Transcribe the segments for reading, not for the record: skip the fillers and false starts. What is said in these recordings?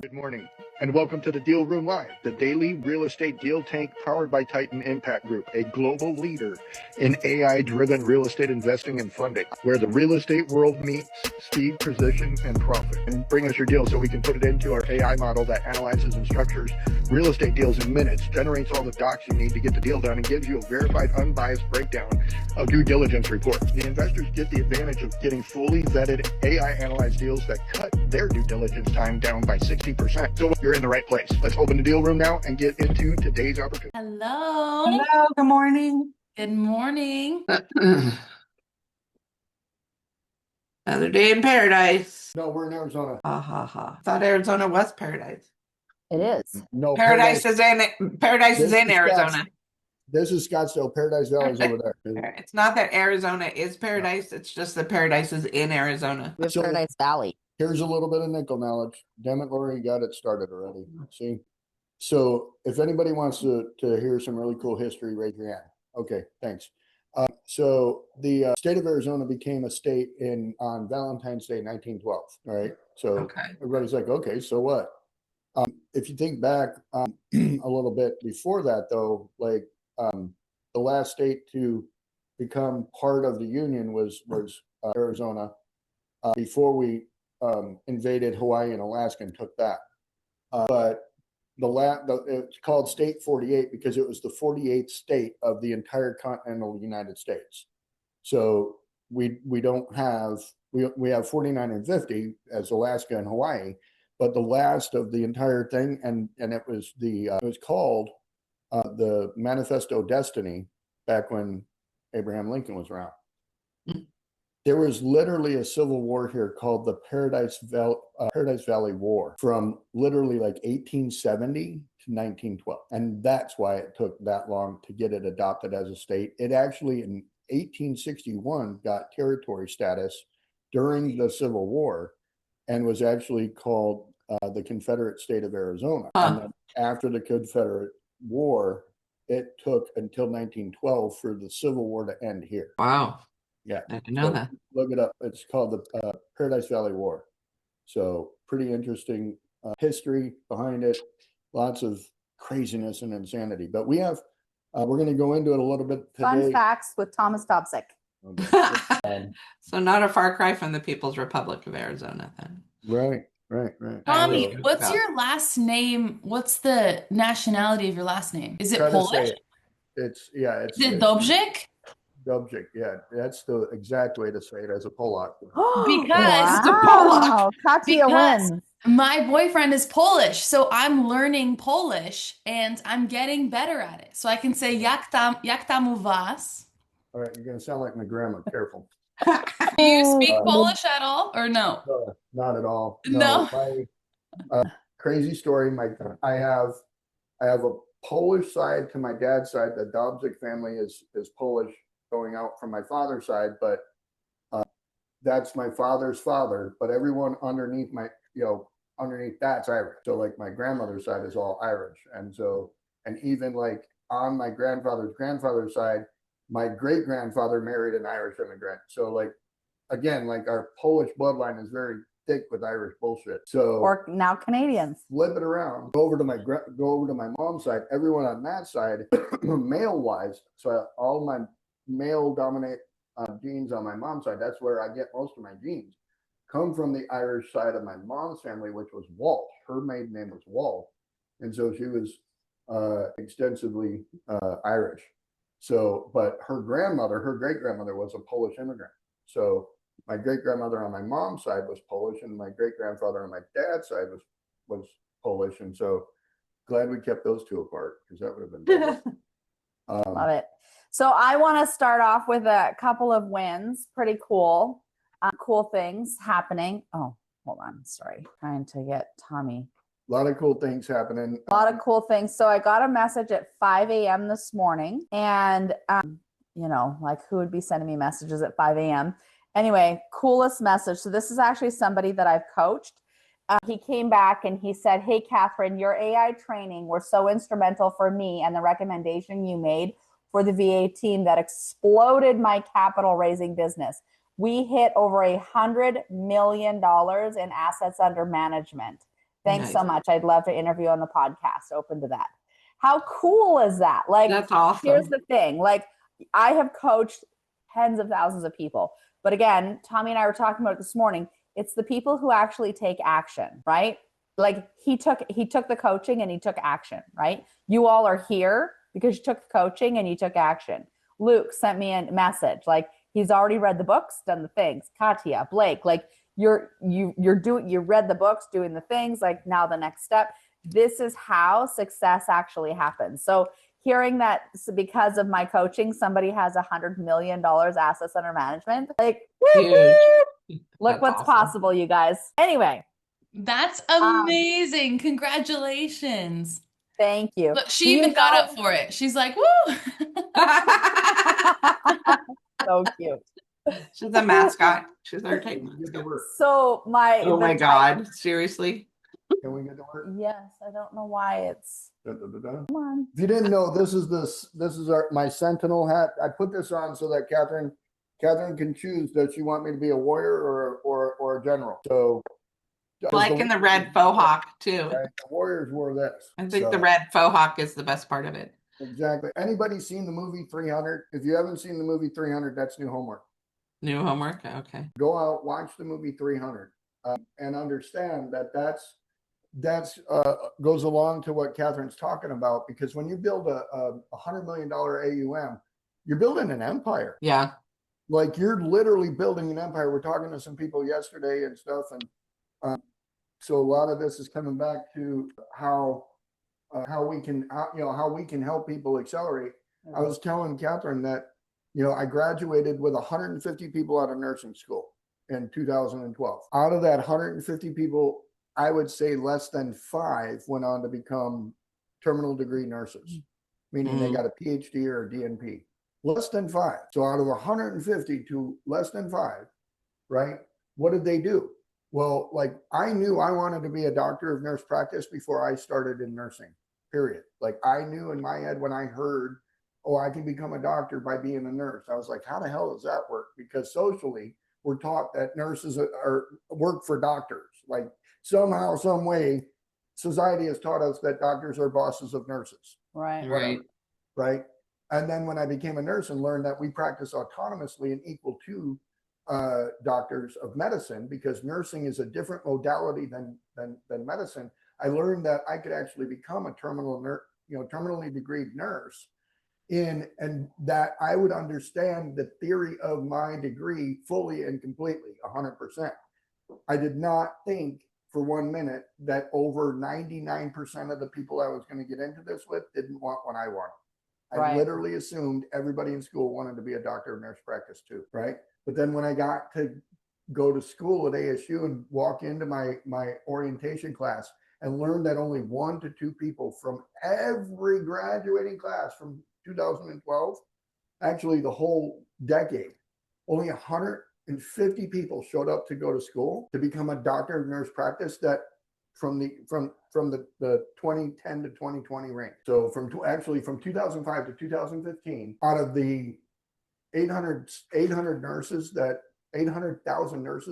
Good morning, and welcome to the Deal Room Live, the daily real estate deal tank powered by Titan Impact Group, a global leader in AI-driven real estate investing and funding, where the real estate world meets speed, precision, and profit. And bring us your deal so we can put it into our AI model that analyzes and structures real estate deals in minutes, generates all the docs you need to get the deal done, and gives you a verified, unbiased breakdown of due diligence report. The investors get the advantage of getting fully vetted AI analyzed deals that cut their due diligence time down by 60%. So you're in the right place. Let's open the deal room now and get into today's opportunity. Hello. Hello, good morning. Good morning. Another day in paradise. No, we're in Arizona. Ha ha ha. Thought Arizona was paradise. It is. No, Paradise is in Arizona. This is Scottsdale. Paradise Valley's over there. It's not that Arizona is paradise, it's just that paradise is in Arizona. We have So- Paradise Valley. Here's a little bit of nickel knowledge. Damn it, Lori, you got it started already. See? So if anybody wants to hear some really cool history, raise your hand. Okay, thanks. So the state of Arizona became a state on Valentine's Day, 1912. All right. So Okay. everybody's like, okay, so what? If you think back a little bit before that, though, like the last state to become part of the Union was Arizona before we invaded Hawaii and Alaska and took that. But it's called State 48 because it was the 48th state of the entire continental United States. So we have 49 and 50 as Alaska and Hawaii, but the last of the entire thing, and it was called the Manifesto Destiny back when Abraham Lincoln was around. There was literally a civil war here called the Paradise Valley War from literally like 1870 to 1912. And that's why it took that long to get it adopted as a state. It actually in 1861 got territory status during the Civil War and was actually called the Confederate State of Arizona. And then after the Confederate War, it took until 1912 for the Civil War to end here. Wow. Yeah. I didn't know that. Look it up. It's called the Paradise Valley War. So pretty interesting history behind it. Lots of craziness and insanity. But we're going to go into it a little bit today. Fun facts with Thomas Dobzik. So not a far cry from the People's Republic of Arizona then. Right. Tommy, So- what's your last name? What's the nationality of your last name? Is it Try to say Polish? it. It's Is it Dobzik? Dobzik. Yeah, that's the exact way to say it as a Polak. Because- wow, Katya Because- wins. My boyfriend is Polish, so I'm learning Polish and I'm getting better at it. So I can say jak tam u was? All right, you're going to sound like my grandma. Careful. Do you speak Uh, Polish at all or no? No, not at all. No. My crazy story. I have a Polish side to my dad's side. The Dobzik family is Polish going out from my father's side, but that's my father's father. But everyone underneath underneath that's Irish. So like my grandmother's side is all Irish, and even like on my grandfather's side, my great grandfather married an Irish immigrant. So like again, like our Polish bloodline is very thick with Irish bullshit. So Or now Canadians. flip it around, go over to my mom's side. Everyone on that side, male wise, so all my male dominate genes on my mom's side. That's where I get most of my genes. Come from the Irish side of my mom's family, which was Walsh. Her maiden name was Walsh, and so she was extensively Irish. So, but her great grandmother was a Polish immigrant. So my great grandmother on my mom's side was Polish, and my great grandfather on my dad's side was Polish. And so glad we kept those two apart because that would have been Love it. So I want to start off with a couple of wins. Pretty cool. Cool things happening. Oh, hold on. Sorry. Trying to get Tommy. a lot of cool things happening. A lot of cool things. So I got a message at 5 a.m. this morning, and like who would be sending me messages at 5 a.m.? Anyway, coolest message. So this is actually somebody that I've coached. He came back and he said, "Hey, Catherine, your AI training were so instrumental for me and the recommendation you made for the VA team that exploded my capital raising business. We hit over $100 million in assets under management. Thanks so Nice. much. I'd love to interview on the podcast. Open to that. How cool is that? Like, That's awesome. here's the thing. Like, I have coached tens of thousands of people. But again, Tommy and I were talking about it this morning. It's the people who actually take action, right? Like he took the coaching and he took action, right? You all are here because you took the coaching and you took action. Luke sent me a message. Like he's already read the books, done the things. Katya, Blake, like you read the books, doing the things, like now the next step. This is how success actually happens. So hearing that because of my coaching, somebody has $100 million assets under management, like Huge. look That's what's awesome. possible, you guys. Anyway, That's amazing. Congratulations. thank you. Look, Do she you even got know- up for it. She's like, woo. So cute. She's a mascot. She's our type Get to mascot. work. So Oh my God. Seriously? Can we get to work? Yes, I don't know why it's. Da, da, da, da. Come on. If you didn't know, this is my Sentinel hat. I put this on so that Catherine can choose. Does she want me to be a warrior or a general? So, Like in the red faux hawk too. right, the Warriors wore this. I think So, the red faux hawk is the best part of it. exactly. Anybody seen the movie 300? If you haven't seen the movie 300, that's new homework. New homework? Okay. Go out, watch the movie 300, and understand that that's goes along to what Catherine's talking about, because when you build a $100 million AUM, you're building an empire. Yeah. Like you're literally building an empire. We're talking to some people yesterday and stuff, and so a lot of this is coming back to how we can help people accelerate. I was telling Catherine that I graduated with 150 people out of nursing school in 2012. Out of that 150 people, I would say less than 5 went on to become terminal degree nurses, meaning they got a PhD or a DNP. Less than 5. So out of 150 to less than 5, right? What did they do? Well, like I knew I wanted to be a doctor of nurse practice before I started in nursing, period. Like I knew in my head when I heard, oh, I can become a doctor by being a nurse. I was like, how the hell does that work? Because socially, we're taught that nurses are work for doctors. Like somehow, some way, society has taught us that doctors are bosses of nurses. Right. Right. Right. And then when I became a nurse and learned that we practice autonomously and equal to doctors of medicine, because nursing is a different modality than medicine, I learned that I could actually become a terminally degreed nurse and that I would understand the theory of my degree fully and completely, 100%. I did not think for 1 minute that over 99% of the people I was going to get into this with didn't want what I wanted. I Right. literally assumed everybody in school wanted to be a doctor of nurse practice too, right? But then when I got to go to school at ASU and walk into my orientation class and learn that only 1 to 2 people from every graduating class from 2012, actually the whole decade, only 150 people showed up to go to school to become a doctor of nurse practice, that from the 2010 to 2020 range. So from 2005 to 2015, out of the 800,000 nurses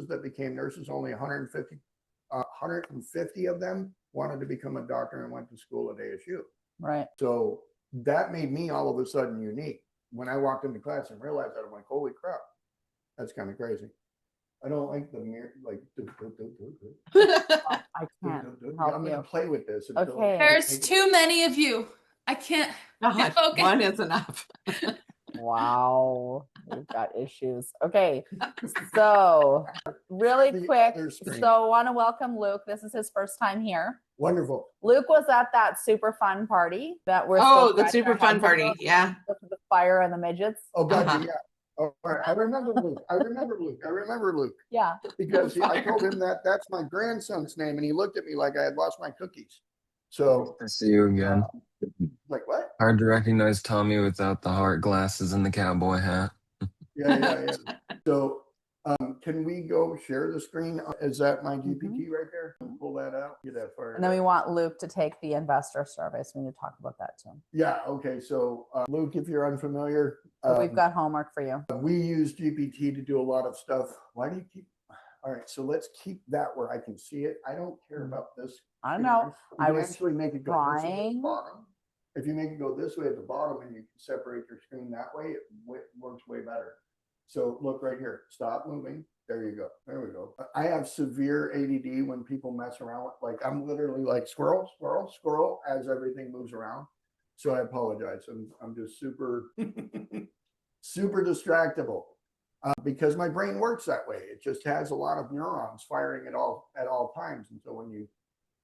that became nurses, only 150 of them wanted to become a doctor and went to school at ASU. Right. So that made me all of a sudden unique. When I walked into class and realized that, I'm like, holy crap, that's kind of crazy. I don't like the mirror, like. I can't help I'm you. gonna play with this. Okay. There's too many of you. I can't. God, Okay. one is enough. Wow. We've got issues. Okay. So really The quick. other screen. So want to welcome Luke. This is his first time here. Wonderful. Luke was at that super fun party that we're Oh, still the scratching super our fun heads party. about, Yeah. with the fire and the midgets. Oh, gotcha. Uh-huh. Yeah. Oh, all right. I remember Luke. I remember Luke Yeah. because I told him that that's my grandson's name, and he looked at me like I had lost my cookies. So, I see you again. like, what? Hard to recognize Tommy without the heart glasses and the cowboy hat. Yeah. So, can we go share the screen? Is that my GPT right there? Pull that out. Get that far. And then we want Luke to take the investor survey. So we need to talk about that too. Yeah. Okay. So, Luke, if you're unfamiliar, So we've got homework for you. we use GPT to do a lot of stuff. Why do you keep? All right. So let's keep that where I can see it. I don't care about this I know. You I can was actually make it go this way at the trying. bottom. If you make it go this way at the bottom and you can separate your screen that way, it works way better. So look right here, stop moving. There you go. There we go. I have severe ADD when people mess around with, like, I'm literally like squirrel, squirrel, squirrel as everything moves around. So I apologize. I'm just super, super distractible because my brain works that way. It just has a lot of neurons firing at all times. And so when you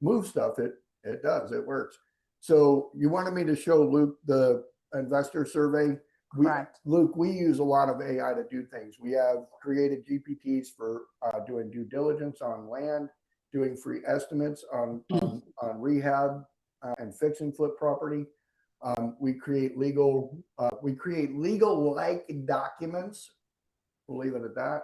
move stuff, it does, it works. So you wanted me to show Luke the investor survey. Correct. Luke, we use a lot of AI to do things. We have created GPTs for doing due diligence on land, doing free estimates on rehab and fix and flip property. We create legal like documents. We'll leave it at that.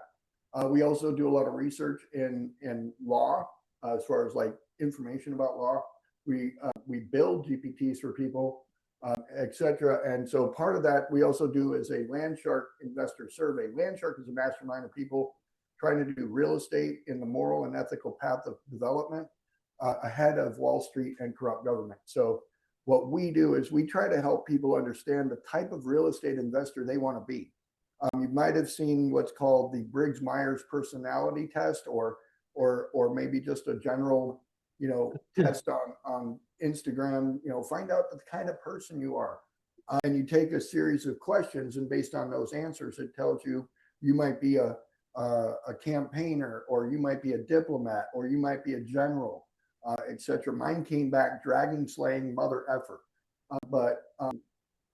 We also do a lot of research in law as far as like information about law. We build GPTs for people, etc. And so part of that we also do is a Landshark investor survey. Landshark is a mastermind of people trying to do real estate in the moral and ethical path of development ahead of Wall Street and corrupt government. So what we do is we try to help people understand the type of real estate investor they want to be. You might have seen what's called the Briggs-Myers personality test, or maybe just a general, test on Instagram. Find out the kind of person you are, and you take a series of questions, and based on those answers, it tells you might be a campaigner, or you might be a diplomat, or you might be a general, etc. Mine came back dragon slaying mother effer, but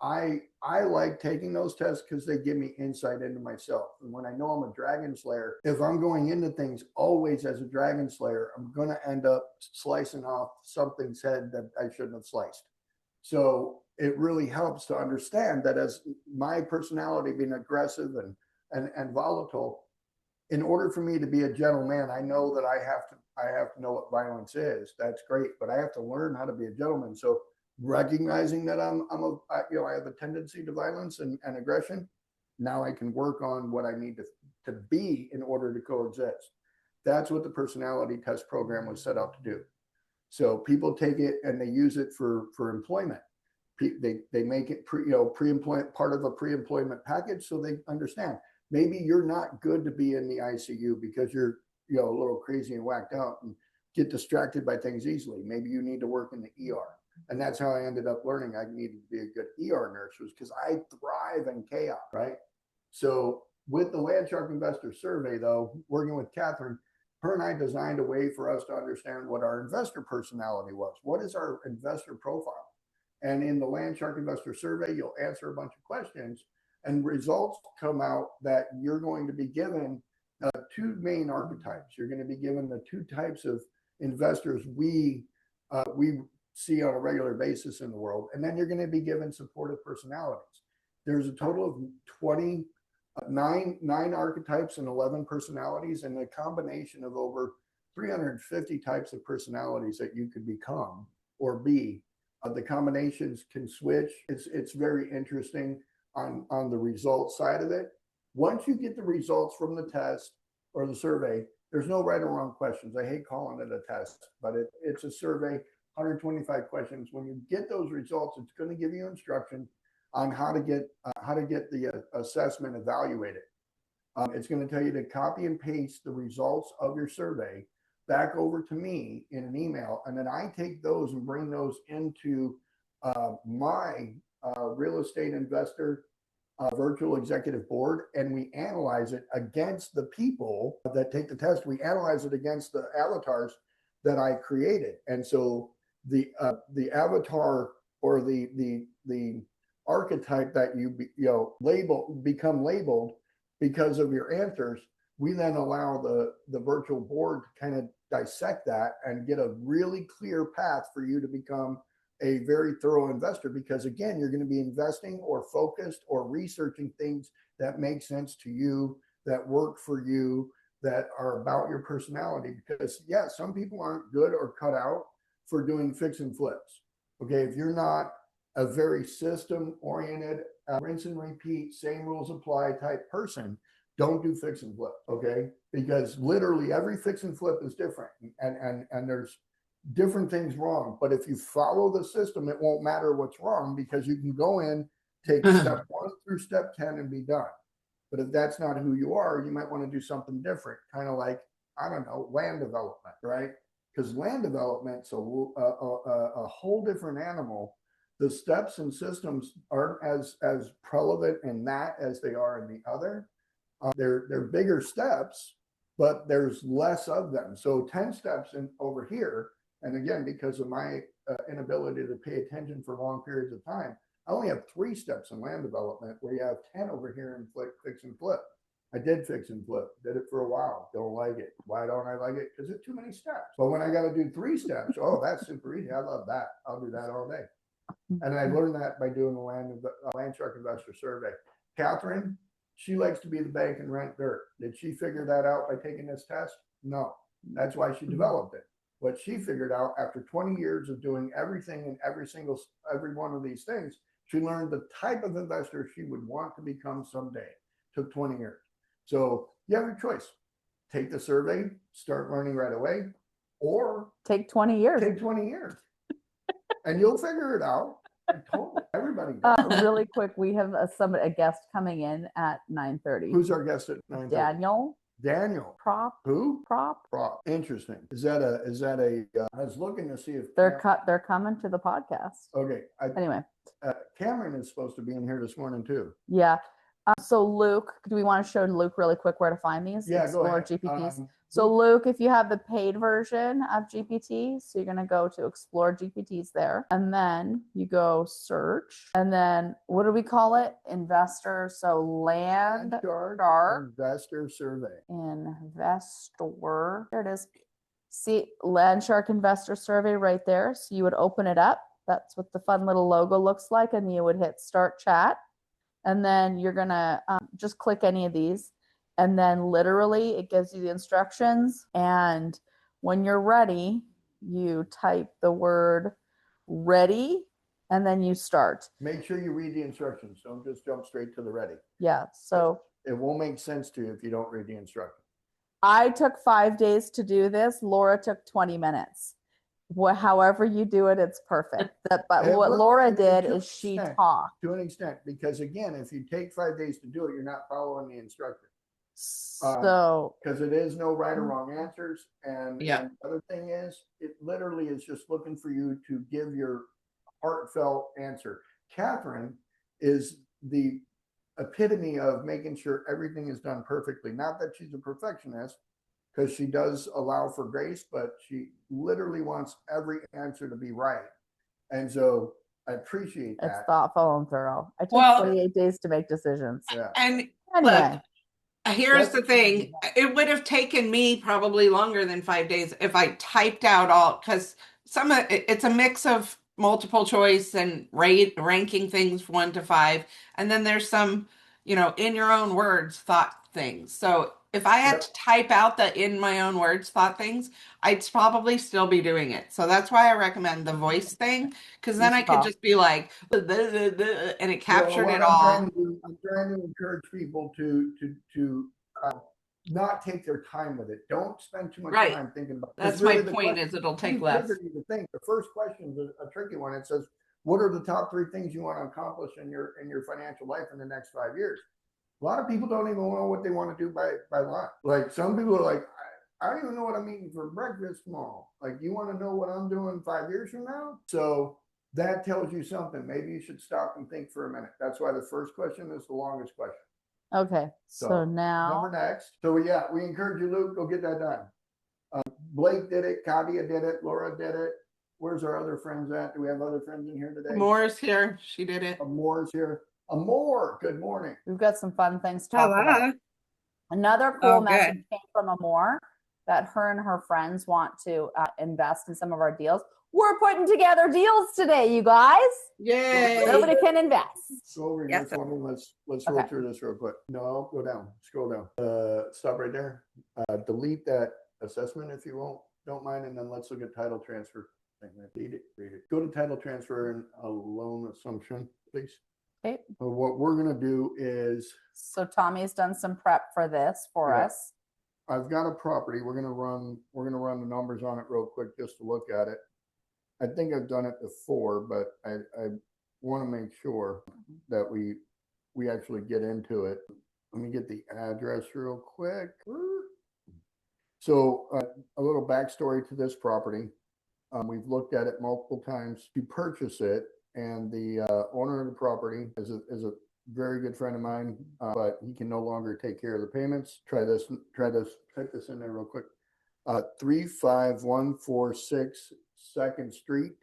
I like taking those tests because they give me insight into myself. And when I know I'm a dragon slayer, if I'm going into things always as a dragon slayer, I'm going to end up slicing off something's head that I shouldn't have sliced. So it really helps to understand that as my personality being aggressive and volatile, in order for me to be a gentleman, I know that I have to know what violence is. That's great, but I have to learn how to be a gentleman. So recognizing that I have a tendency to violence and aggression, now I can work on what I need to be in order to coexist. That's what the personality test program was set out to do. So people take it and they use it for employment. They make it pre-employment, part of a pre-employment package, so they understand maybe you're not good to be in the ICU because you're a little crazy and whacked out and get distracted by things easily. Maybe you need to work in the ER. And that's how I ended up learning I needed to be a good ER nurse, was because I thrive in chaos, right? So with the Landshark Investor Survey, though, working with Catherine, her and I designed a way for us to understand what our investor personality was. What is our investor profile? And in the Landshark Investor Survey, you'll answer a bunch of questions, and results come out that you're going to be given two main archetypes. You're going to be given the two types of investors we see on a regular basis in the world, and then you're going to be given supportive personalities. There's a total of 9 archetypes and 11 personalities, and a combination of over 350 types of personalities that you could become or be. The combinations can switch. It's very interesting on the results side of it. Once you get the results from the test or the survey, there's no right or wrong questions. I hate calling it a test, but it's a survey. 125 questions. When you get those results, it's going to give you instruction on how to get the assessment evaluated. It's going to tell you to copy and paste the results of your survey back over to me in an email, and then I take those and bring those into my real estate investor virtual executive board, and we analyze it against the people that take the test. We analyze it against the avatars that I created, and so the avatar or the archetype that you become labeled because of your answers, we then allow the virtual board to kind of dissect that and get a really clear path for you to become a very thorough investor, because again, you're going to be investing or focused or researching things that make sense to you, that work for you, that are about your personality. Because yeah, some people aren't good or cut out for doing fix and flips. Okay, if you're not a very system oriented, rinse and repeat, same rules apply type person, don't do fix and flip. Okay, because literally every fix and flip is different, and there's different things wrong. But if you follow the system, it won't matter what's wrong because you can go in, take step 1 through step 10 and be done. But if that's not who you are, you might want to do something different, kind of like, I don't know, land development, right? Because land development's a whole different animal. The steps and systems aren't as prevalent in that as they are in the other. They're bigger steps, but there's less of them. So 10 steps in over here, and again, because of my inability to pay attention for long periods of time, I only have 3 steps in land development where you have 10 over here in fix and flip. I did fix and flip, did it for a while, don't like it. Why don't I like it? Because it's too many steps. But when I got to do 3 steps, oh, that's super easy. I love that. I'll do that all day. And I learned that by doing the land shark investor survey. Catherine, she likes to be the bank and rent dirt. Did she figure that out by taking this test? No. That's why she developed it. What she figured out after 20 years of doing everything and every one of these things, she learned the type of investor she would want to become someday. Took 20 years. So you have your choice. Take the survey, start learning right away, or Take 20 years. take 20 years. And you'll figure it out. Totally. Everybody does. Really quick, we have a guest coming in at 9:30. Who's our guest at 9:30? Daniel. Prop. Who? Prop. Interesting. Is that I was looking to see if They're coming to the podcast. Okay. Anyway, Cameron is supposed to be in here this morning too. yeah. So Luke, do we want to show Luke really quick where to find these? Yeah, go Explore ahead. GPTs. So Luke, if you have the paid version of GPT, so you're going to go to Explore GPTs there, and then you go search, and then what do we call it? Investor. So land shark investor survey. investor. There it is. See, land shark investor survey right there. So you would open it up. That's what the fun little logo looks like, and you would hit start chat, and then you're gonna just click any of these. And then literally it gives you the instructions. And when you're ready, you type the word ready and then you start. Make sure you read the instructions. Don't just jump straight to the ready. Yeah. So It won't make sense to you if you don't read the instructions. I took 5 days to do this. Laura took 20 minutes. However you do it, it's perfect. But what Laura did is she talked. To an extent, because again, if you take 5 days to do it, you're not following the instructions. So because it is no right or wrong answers. And Yeah. the other thing is, it literally is just looking for you to give your heartfelt answer. Catherine is the epitome of making sure everything is done perfectly. Not that she's a perfectionist, because she does allow for grace, but she literally wants every answer to be right. And so I appreciate it's that. thoughtful and thorough. I took Well- 28 days to make decisions. Yeah. And Anyway, here's the thing. It would have taken me probably longer than 5 days if I typed out all, because it's a mix of multiple choice and ranking things 1 to 5. And then there's some, in your own words, thought things. So if I had to type out the in my own words thought things, I'd probably still be doing it. So that's why I recommend the voice thing, because then I could just be like, and it captured it all. I'm trying to encourage people to not take their time with it. Don't spend too much Right. time thinking about it. That's Really, my the point, question- is it'll take it's less. trickier to think. The first question is a tricky one. It says, what are the top 3 things you want to accomplish in your financial life in the next 5 years? A lot of people don't even know what they want to do by lunch. Like some people are like, I don't even know what I'm eating for breakfast tomorrow. Like, you want to know what I'm doing 5 years from now? So that tells you something. Maybe you should stop and think for a minute. That's why the first question is the longest question. okay. So now Number next. So yeah, we encourage you, Luke, go get that done. Blake did it. Kadia did it. Laura did it. Where's our other friends at? Do we have other friends in here today? Moore's here. She did it. Amore's here. Amore, good morning. we've got some fun things to talk about. Another cool Oh, good. message came from Amore that her and her friends want to invest in some of our deals. We're putting together deals today, you guys. Yay. Nobody can invest. Go over Yes, here for me. Let's roll Okay. through this real quick. No, go down. Scroll down. Stop right there. Delete that assessment if you don't mind, and then let's look at title transfer. Read it. Go to title transfer and a loan assumption, please. Okay. What we're gonna do is So Tommy's done some prep for this for Yeah. us. I've got a property. We're gonna run the numbers on it real quick just to look at it. I think I've done it before, but I want to make sure that we actually get into it. Let me get the address real quick. So a little backstory to this property. We've looked at it multiple times to purchase it, and the owner of the property is a very good friend of mine, but he can no longer take care of the payments. Try this, type this in there real quick. 35146 2nd Street,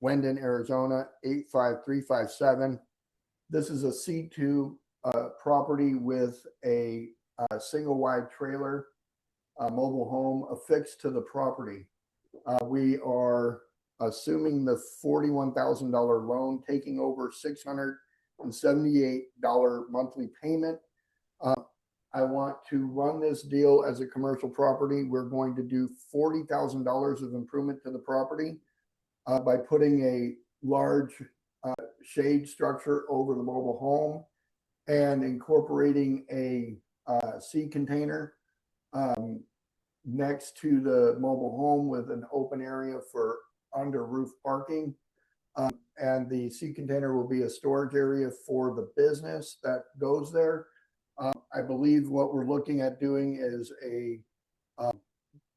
Wendon, Arizona, 85357. This is a C2 property with a single wide trailer, mobile home affixed to the property. We are assuming the $41,000 loan, taking over $678 monthly payment. I want to run this deal as a commercial property. We're going to do $40,000 of improvement to the property by putting a large shade structure over the mobile home and incorporating a sea container next to the mobile home with an open area for under roof parking. And the sea container will be a storage area for the business that goes there. I believe what we're looking at doing is a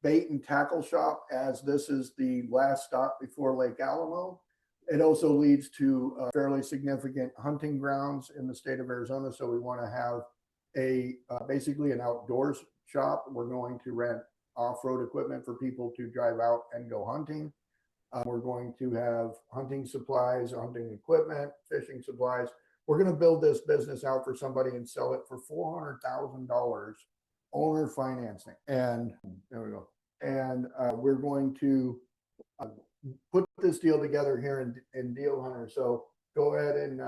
bait and tackle shop, as this is the last stop before Lake Alamo. It also leads to fairly significant hunting grounds in the state of Arizona. So we want to have a basically an outdoors shop. We're going to rent off-road equipment for people to drive out and go hunting. We're going to have hunting supplies, hunting equipment, fishing supplies. We're going to build this business out for somebody and sell it for $400,000 owner financing. And there we go. And we're going to put this deal together here in Deal Hunter. So go ahead and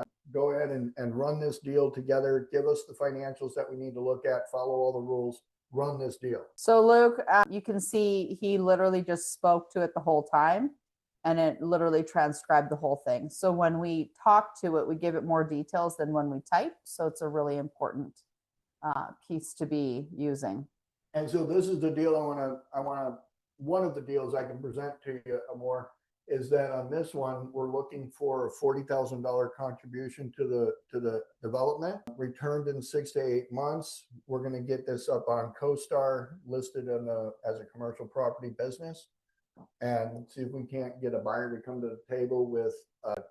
run this deal together. Give us the financials that we need to look at, follow all the rules, run this deal. So Luke, you can see he literally just spoke to it the whole time, and it literally transcribed the whole thing. So when we talk to it, we give it more details than when we type. So it's a really important piece to be using. And so this is the deal one of the deals I can present to you more is that on this one, we're looking for a $40,000 contribution to the development, returned in 6 to 8 months. We're going to get this up on CoStar, listed as a commercial property business, and see if we can't get a buyer to come to the table with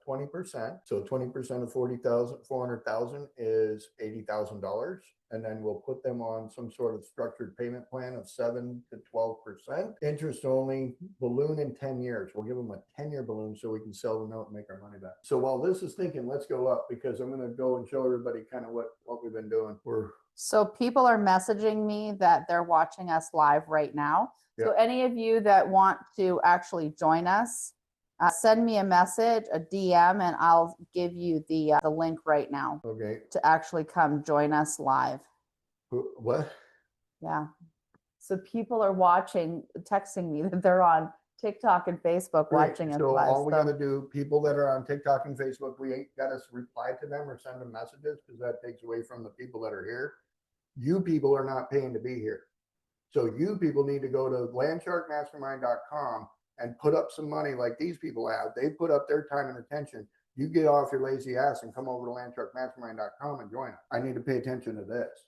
20%. So 20% of 400,000 is $80,000. And then we'll put them on some sort of structured payment plan of 7 to 12%. Interest only, balloon in 10 years. We'll give them a 10-year balloon so we can sell the note and make our money back. So while this is thinking, let's go up, because I'm going to go and show everybody kind of what we've been doing. So people are messaging me that they're watching us live right now. So any of you that want to actually join us, send me a message, a DM, and I'll give you the link right now. Okay. To actually come join us live. What? Yeah. So people are texting me that they're on TikTok and Facebook watching us so live. All we got to do, people that are on TikTok and Facebook, we ain't got to reply to them or send them messages, because that takes away from the people that are here. You people are not paying to be here. So you people need to go to landsharkmastermind.com and put up some money like these people have. They put up their time and attention. You get off your lazy ass and come over to landsharkmastermind.com and join us. I need to pay attention to this.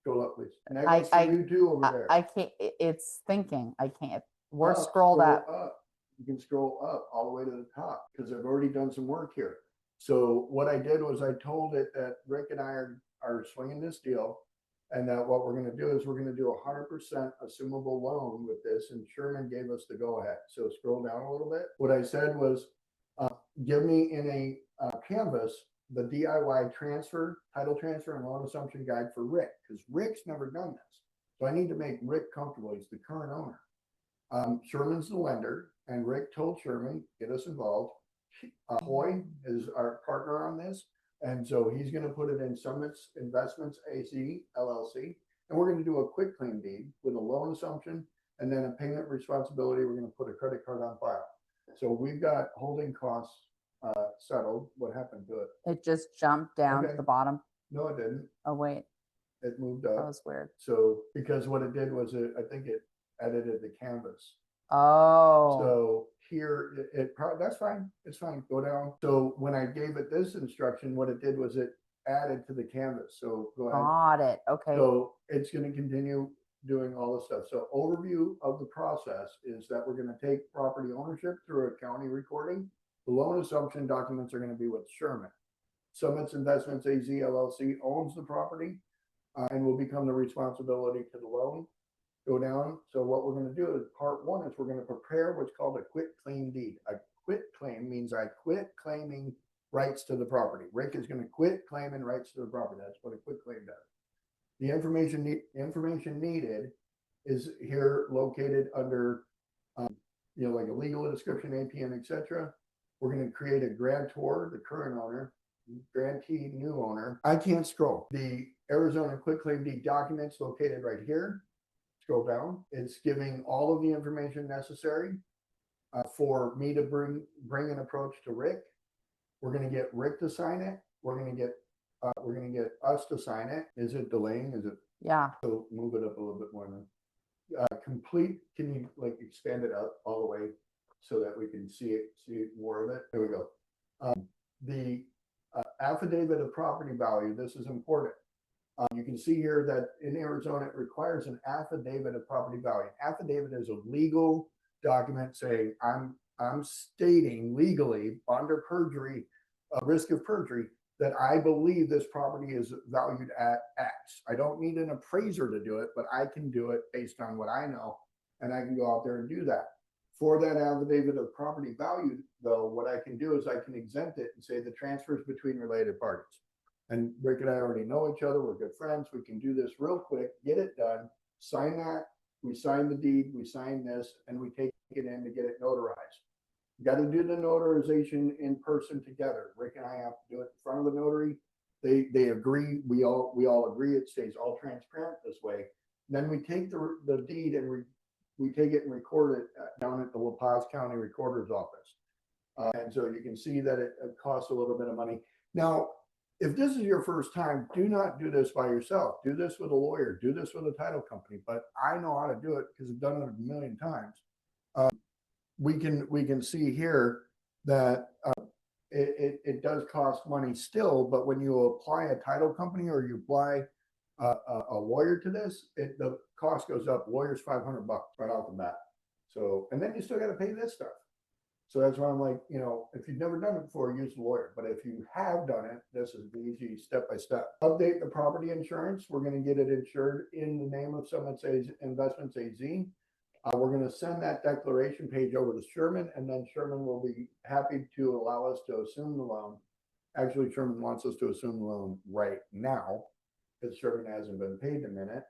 Go up, please. And that goes for you too over there. I can't, it's thinking, I can't. We're scroll scrolled up. You can scroll up all the way to the top, because I've already done some work here. So what I did was I told it that Rick and I are swinging this deal, and that what we're going to do is we're going to do 100% assumable loan with this, and Sherman gave us the go ahead. So scroll down a little bit. What I said was, give me in a Canvas the DIY transfer, title transfer, and loan assumption guide for Rick, because Rick's never done this. So I need to make Rick comfortable. He's the current owner. Sherman's the lender, and Rick told Sherman, get us involved. Hoy is our partner on this. And so he's going to put it in Summits Investments AC LLC. And we're going to do a quick claim deed with a loan assumption and then a payment responsibility. We're going to put a credit card on file. So we've got holding costs settled. What happened to it? It just jumped down to the bottom. No, it didn't. Oh, wait. It moved That up. was weird. So, because what it did was I think it edited the canvas. Oh, So here, that's fine. It's fine. Go down. So when I gave it this instruction, what it did was it added to the canvas. So go ahead. got it. Okay. So it's going to continue doing all this stuff. So overview of the process is that we're going to take property ownership through a county recording. The loan assumption documents are going to be with Sherman. Summits Investments AZ LLC owns the property and will become the responsibility to the loan. Go down. So what we're going to do is part one is we're going to prepare what's called a quit claim deed. A quit claim means I quit claiming rights to the property. Rick is going to quit claiming rights to the property. That's what a quit claim does. The information needed is here located under, like a legal description, APN, etc. We're going to create a grantor, the current owner, grantee, new owner. I can't scroll. The Arizona quitclaim deed documents located right here. Scroll down. It's giving all of the information necessary for me to bring an approach to Rick. We're going to get Rick to sign it. We're going to get us to sign it. Is it delaying? Is it? Yeah. So move it up a little bit more then. Complete. Can you like expand it out all the way so that we can see more of it? There we go. The affidavit of property value. This is important. You can see here that in Arizona, it requires an affidavit of property value. Affidavit is a legal document saying I'm stating legally under perjury, risk of perjury, that I believe this property is valued at X. I don't need an appraiser to do it, but I can do it based on what I know, and I can go out there and do that. For that affidavit of property value, though, what I can do is I can exempt it and say the transfers between related parties. And Rick and I already know each other. We're good friends. We can do this real quick, get it done, sign that. We sign the deed, we sign this, and we take it in to get it notarized. Got to do the notarization in person together. Rick and I have to do it in front of the notary. They agree. We all agree. It stays all transparent this way. Then we take the deed and we take it and record it down at the La Paz County Recorder's Office. And so you can see that it costs a little bit of money. Now, if this is your first time, do not do this by yourself. Do this with a lawyer. Do this with a title company. But I know how to do it because I've done it a million times. We can see here that it does cost money still, but when you apply a title company or you apply a lawyer to this, the cost goes up. Lawyer's $500 right off the bat. So, and then you still got to pay this stuff. So that's why I'm like, if you've never done it before, use the lawyer. But if you have done it, this is the easy step by step. Update the property insurance. We're going to get it insured in the name of Summit Investments AZ. We're going to send that declaration page over to Sherman, and then Sherman will be happy to allow us to assume the loan. Actually, Sherman wants us to assume the loan right now because Sherman hasn't been paid in a minute.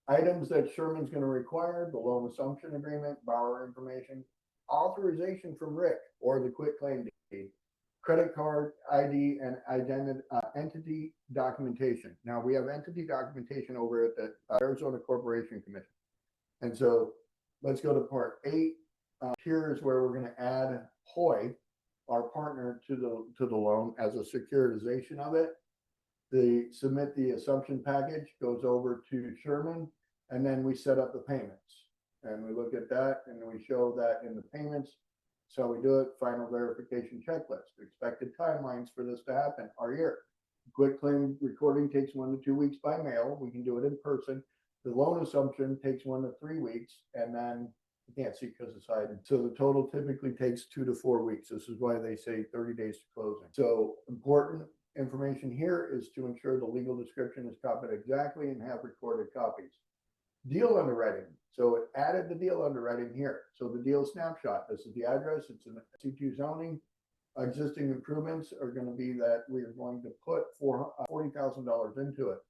Items that Sherman's going to require: the loan assumption agreement, borrower information, authorization from Rick or the quitclaim deed, credit card ID, and entity documentation. Now we have entity documentation over at the Arizona Corporation Commission. And so let's go to part 8. Here is where we're going to add Hoy, our partner, to the loan as a securitization of it. Submit the assumption package, goes over to Sherman, and then we set up the payments. And we look at that and we show that in the payments. So we do it, final verification checklist. Expected timelines for this to happen are here. Quitclaim recording takes 1 to 2 weeks by mail. We can do it in person. The loan assumption takes 1 to 3 weeks. And then you can't see because it's hiding. So the total typically takes 2 to 4 weeks. This is why they say 30 days to closing. So important information here is to ensure the legal description is copied exactly and have recorded copies. Deal underwriting. So it added the deal underwriting here. So the deal snapshot, this is the address. It's in C2 zoning. Existing improvements are going to be that we are going to put $40,000 into it.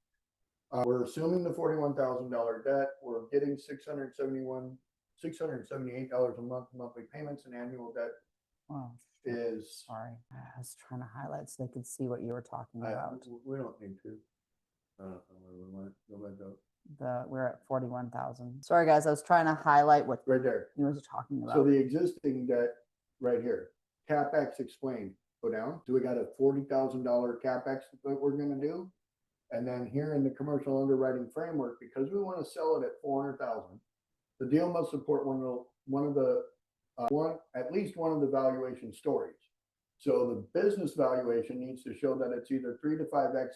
We're assuming the $41,000 debt. We're getting $678 a month monthly payments, and annual debt is. Sorry, I was trying to highlight so they could see what you were talking about. We don't need to. I don't know where we went. Go back up. We're at 41,000. Sorry guys, I was trying to highlight what Right there. you were talking about. So the existing debt right here, CapEx explained. Go down. Do we got a $40,000 CapEx that we're going to do? And then here in the commercial underwriting framework, because we want to sell it at 400,000, the deal must support at least one of the valuation stories. So the business valuation needs to show that it's either 3 to 5x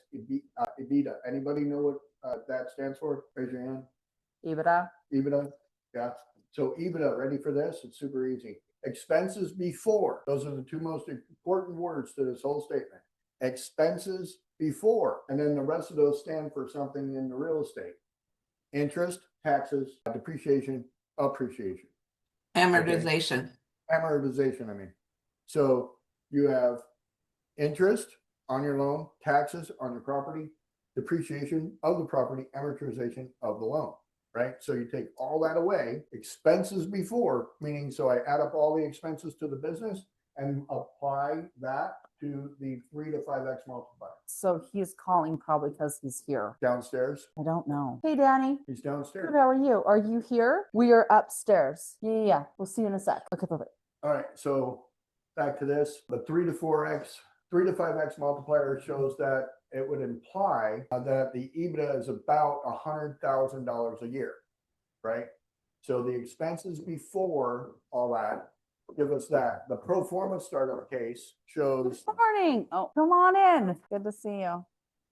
EBITDA. Anybody know what that stands for? Raise your hand. EBITDA. EBITDA. Yeah. So EBITDA, ready for this? It's super easy. Expenses before. Those are the two most important words to this whole statement. Expenses before. And then the rest of those stand for something in the real estate. Interest, taxes, depreciation, appreciation. Amortization. Amortization, I mean. So you have interest on your loan, taxes on your property, depreciation of the property, amortization of the loan, right? So you take all that away, expenses before, meaning so I add up all the expenses to the business and apply that to the 3 to 5x multiplier. So he's calling probably because he's here. Downstairs. I don't know. Hey, Danny. He's downstairs. Good, how are you? Are you here? We are upstairs. Yeah. We'll see you in a sec. Okay, perfect. All right, so back to this, the 3 to 5x multiplier shows that it would imply that the EBITDA is about $100,000 a year, right? So the expenses before all that give us that. The pro forma startup case shows. Good morning. Oh, come on in. Good to see you.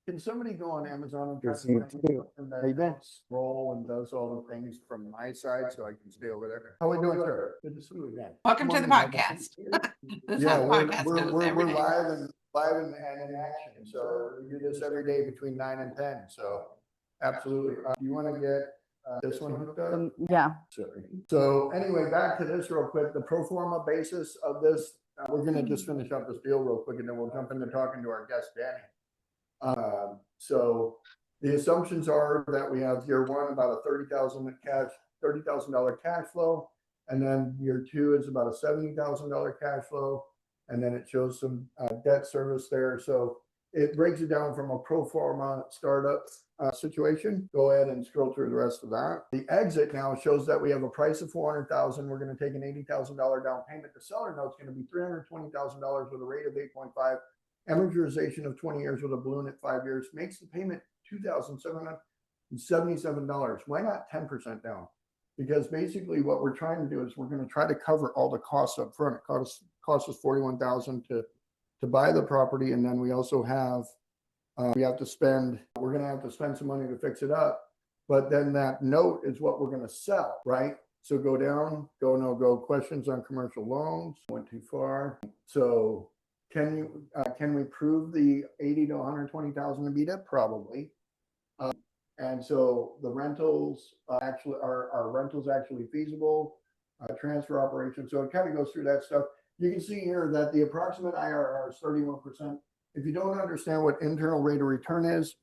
Can somebody go on Amazon and Good try to see you to find too. something How you been? that scroll and does all the things from my side so I can stay over there? How we doing, sir? Good to see you again. Welcome to the Morning, podcast. This Yeah, whole we're, podcast we're, goes we're, every we're day. live and in action. So we do this every day between 9 and 10. So absolutely. You want to get this one hooked up? Yeah. Sorry. So anyway, back to this real quick. The pro forma basis of this, we're going to just finish up this deal real quick and then we'll jump into talking to our guest, Danny. So the assumptions are that we have year one about a $30,000 cash flow, and then year two is about a $70,000 cash flow, and then it shows some debt service there. So it breaks it down from a pro forma startup situation. Go ahead and scroll through the rest of that. The exit now shows that we have a price of $400,000. We're going to take an $80,000 down payment. The seller note's going to be $320,000 with a rate of 8.5. Amortization of 20 years with a balloon at 5 years makes the payment $2,777. Why not 10% down? Because basically what we're trying to do is we're going to try to cover all the costs up front. It costs us $41,000 to buy the property, and then we also have we're going to have to spend some money to fix it up. But then that note is what we're going to sell, right? So go down, go questions on commercial loans. Went too far. So can we prove the 80 to 120,000 EBITDA? Probably. And so the rentals are rentals actually feasible? Transfer operations. So it kind of goes through that stuff. You can see here that the approximate IRR is 31%. If you don't understand what internal rate of return is,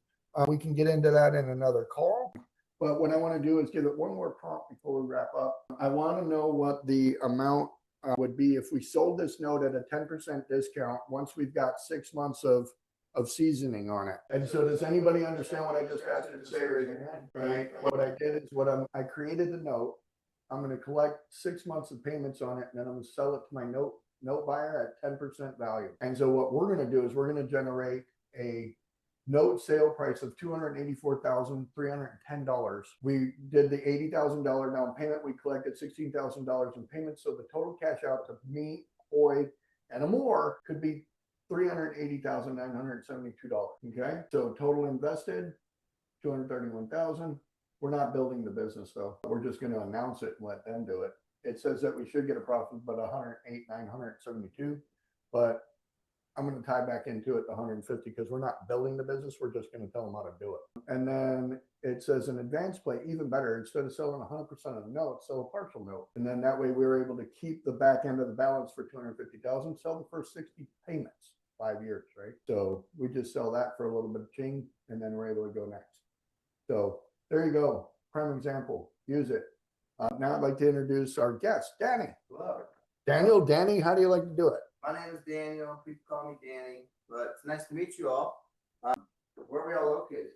we can get into that in another call. But what I want to do is give it one more prompt before we wrap up. I want to know what the amount would be if we sold this note at a 10% discount once we've got 6 months of seasoning on it. And so does anybody understand what I just asked you to say right? What I did is I created the note. I'm going to collect 6 months of payments on it, and then I'm going to sell it to my note buyer at 10% value. And so what we're going to do is we're going to generate a note sale price of $284,310. We did the $80,000 down payment. We collected $16,000 in payments. So the total cash out to me, Boyd, and Amore could be $380,972. Okay. So total invested, $231,000. We're not building the business though. We're just going to announce it and let them do it. It says that we should get a profit, but $108,972. But I'm going to tie back into it the 150 because we're not building the business. We're just going to tell them how to do it. And then it says an advance play, even better. Instead of selling 100% of the note, sell a partial note. And then that way we were able to keep the back end of the balance for $250,000, sell the first 60 payments, 5 years, right? So we just sell that for a little bit of change, and then we're able to go next. So there you go. Prime example. Use it. Now I'd like to introduce our guest, Danny. Hello. Danny, how do you like to do it? My name is Daniel. People call me Danny, but it's nice to meet you all. Where are we all located?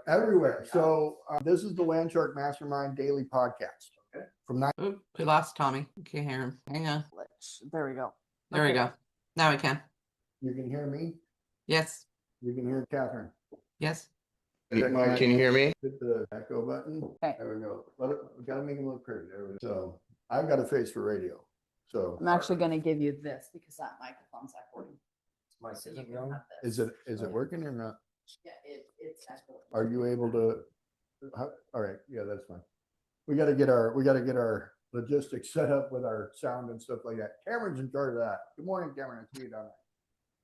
Everywhere. So this is the Landshark Mastermind Daily Podcast. Okay. From 9. Oop, we lost Tommy. You can't hear him. Hang on. There we go. There we Okay. go. Now we can. You can hear me. Yes. You can hear Catherine. Yes. Can you hear me? Hit the echo button. Okay. There we go. We gotta make him look pretty. There we go. So I've got a face for radio. So I'm actually going to give you this because that microphone's echoing. My So you can have is this. it working or not? Yeah, it's echoing. Are you able to? All right. Yeah, that's fine. We gotta get our logistics set up with our sound and stuff like that. Cameron's in charge of that. Good morning, Cameron. I see you down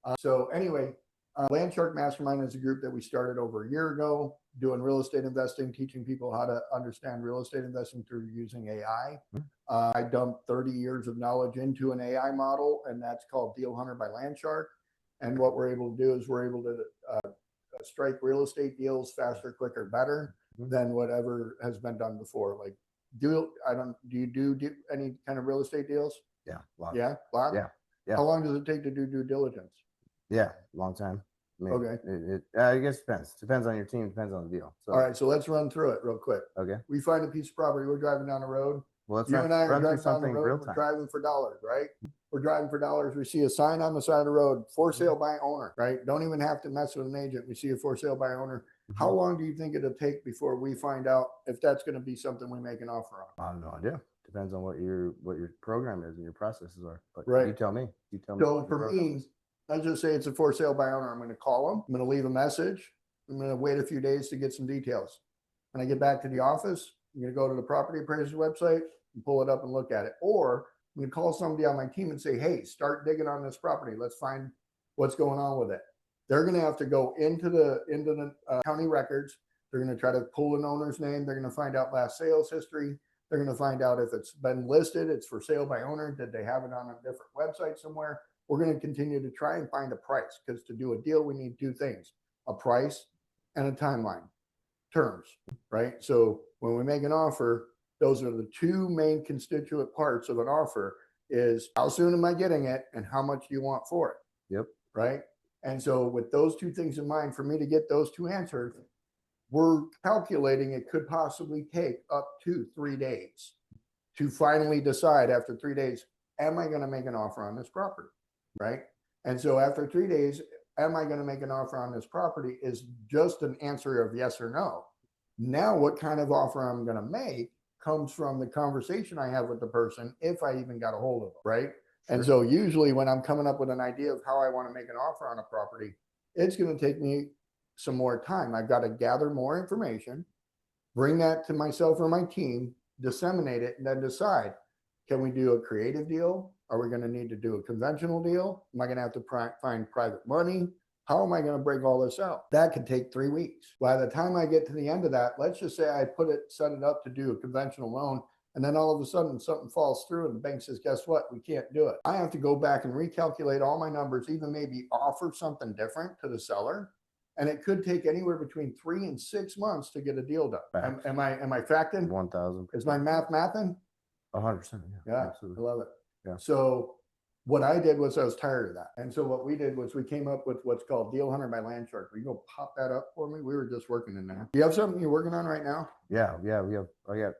there. So anyway, Land Shark Mastermind is a group that we started over a year ago, doing real estate investing, teaching people how to understand real estate investing through using AI. I dumped 30 years of knowledge into an AI model, and that's called Deal Hunter by Land Shark. And what we're able to do is we're able to strike real estate deals faster, quicker, better than whatever has been done before. Like, do you do any kind of real estate deals? Yeah. Long. Yeah, lot? Yeah, yeah. How long does it take to do due diligence? Yeah. Long time. I mean, Okay. I guess depends on your team, depends on the deal. So, All right, so let's run through it real quick. okay. We find a piece of property, we're driving down the road. Well, let's You and I are run through driving down the something real road, we're time. driving for dollars, right? We're driving for dollars. We see a sign on the side of the road, for sale by owner, right? Don't even have to mess with an agent. We see a for sale by owner. How long do you think it'll take before we find out if that's going to be something we make an offer on? I have no idea. Depends on what your program is and your processes are. But Right. you tell me. You tell me. So what your for program me, is. let's just say it's a for sale by owner. I'm going to call them. I'm going to leave a message. I'm going to wait a few days to get some details. When I get back to the office, I'm going to go to the property appraiser's website and pull it up and look at it. Or I'm going to call somebody on my team and say, hey, start digging on this property. Let's find what's going on with it. They're going to have to go into the county records. They're going to try to pull an owner's name. They're going to find out last sales history. They're going to find out if it's been listed, it's for sale by owner. Did they have it on a different website somewhere? We're going to continue to try and find a price, because to do a deal, we need two things: a price and a timeline, terms, right? So when we make an offer, those are the two main constituent parts of an offer: is how soon am I getting it and how much do you want for it? Yep. Right. And so with those two things in mind, for me to get those two answered, we're calculating it could possibly take up to 3 days to finally decide after 3 days, am I going to make an offer on this property? Right. And so after 3 days, am I going to make an offer on this property is just an answer of yes or no. Now, what kind of offer I'm going to make comes from the conversation I have with the person, if I even got a hold of them. Right. And so usually when I'm coming up with an idea of how I want to make an offer on a property, it's going to take me some more time. I've got to gather more information, bring that to myself or my team, disseminate it, and then decide, can we do a creative deal? Are we going to need to do a conventional deal? Am I going to have to find private money? How am I going to break all this out? That could take 3 weeks. By the time I get to the end of that, let's just say I set it up to do a conventional loan, and then all of a sudden something falls through and the bank says, guess what? We can't do it. I have to go back and recalculate all my numbers, even maybe offer something different to the seller. And it could take anywhere between 3 and 6 months to get a deal done. Am I facting? 1,000. Is my math mathing? 100%. Yeah. Yeah, Absolutely. I love it. Yeah. So what I did was I was tired of that. And so what we did was we came up with what's called Deal Hunter by Land Shark. Will you go pop that up for me? We were just working in there. Do you have something you're working on right now? Yeah. Yeah. I got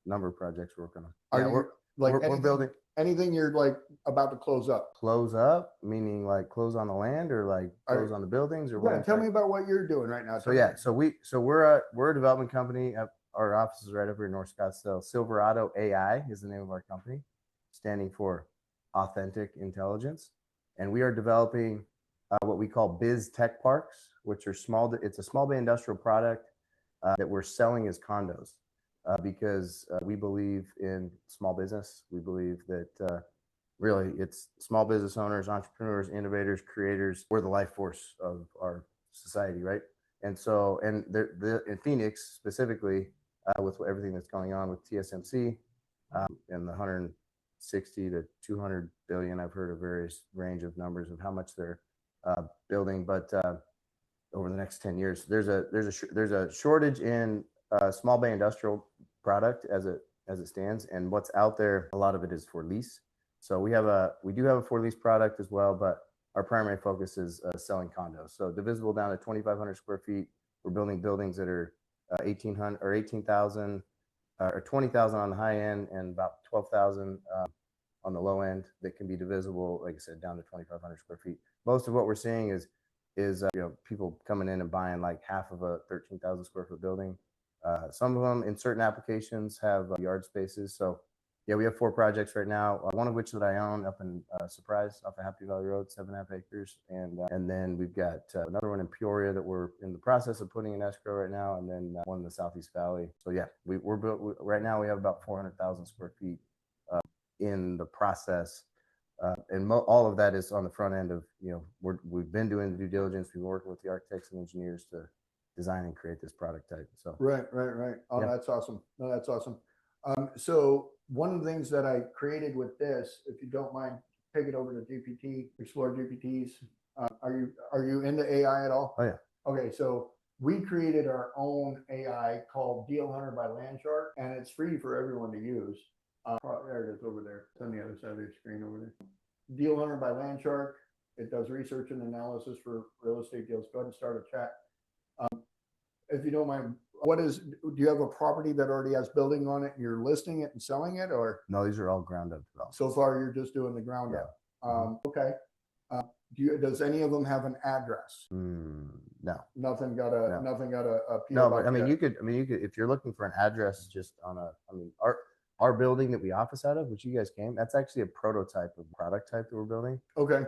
a number of projects working on. Are Yeah, you we're anything, building. anything you're like about to close up? Close up, meaning like close on the land or like close on the buildings or what? Yeah, tell me about what you're doing right now. So yeah, so we're a development company. Our office is right over in North Scottsdale. Silverado AI is the name of our company, standing for Authentic Intelligence, and we are developing what we call biz tech parks, which are small. It's a small bay industrial product that we're selling as condos because we believe in small business. We believe that really it's small business owners, entrepreneurs, innovators, creators. We're the life force of our society, right? And so, and in Phoenix specifically, with everything that's going on with TSMC and the 160 to 200 billion, I've heard a various range of numbers of how much they're building, but over the next 10 years, there's a shortage in small bay industrial product as it stands, and what's out there, a lot of it is for lease. So we do have a for lease product as well, but our primary focus is selling condos. So divisible down to 2,500 square feet. We're building buildings that are 1,800 or 18,000 or 20,000 on the high end and about 12,000 on the low end that can be divisible, like I said, down to 2,500 square feet. Most of what we're seeing is is people coming in and buying like half of a 13,000 square foot building. Some of them in certain applications have yard spaces. So yeah, we have 4 projects right now. One of which that I own up in Surprise off of Happy Valley Road, 7.5 acres, and then we've got another one in Peoria that we're in the process of putting in escrow right now, and then one in the Southeast Valley. So yeah, we're built right now. We have about 400,000 square feet in the process. And all of that is on the front end of, we've been doing the due diligence. We've been working with the architects and engineers to design and create this product type. So Right. Oh, Yeah. that's awesome. No, that's awesome. So one of the things that I created with this, if you don't mind, take it over to GPT, explore GPTs. Are you into AI at all? Oh, yeah. Okay, so we created our own AI called Deal Hunter by Landshark, and it's free for everyone to use. There it is over there. It's on the other side of your screen over there. Deal Hunter by Landshark. It does research and analysis for real estate deals. Go ahead and start a chat. If you don't mind, do you have a property that already has building on it and you're listing it and selling it, or no, these are all ground up developments. so far you're just doing the ground up? Okay. Does any of them have an address? No. Nothing got a No. PO No, box but I mean, yet? you could, if you're looking for an address just on our building that we office out of, which you guys came, that's actually a prototype of product type that we're building. Okay.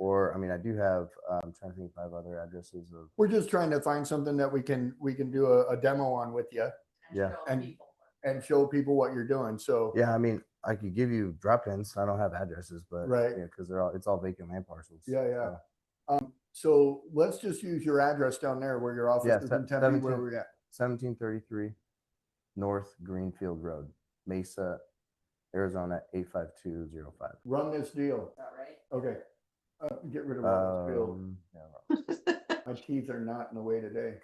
Or, I do have, I'm trying to think if I have other addresses of, We're just trying to find something that we can do a demo on with you yeah. and show people what you're doing. So Yeah, I could give you drop-ins. I don't have addresses, but Right. because it's all vacant land parcels. yeah. So let's just use your address down there where your office Yeah, is in Tempe, where 17 we're at. 1733 North Greenfield Road, Mesa, Arizona 85205. Run this deal. that right? Okay. Get rid of all this bill. Yeah. My teeth are not in the way today.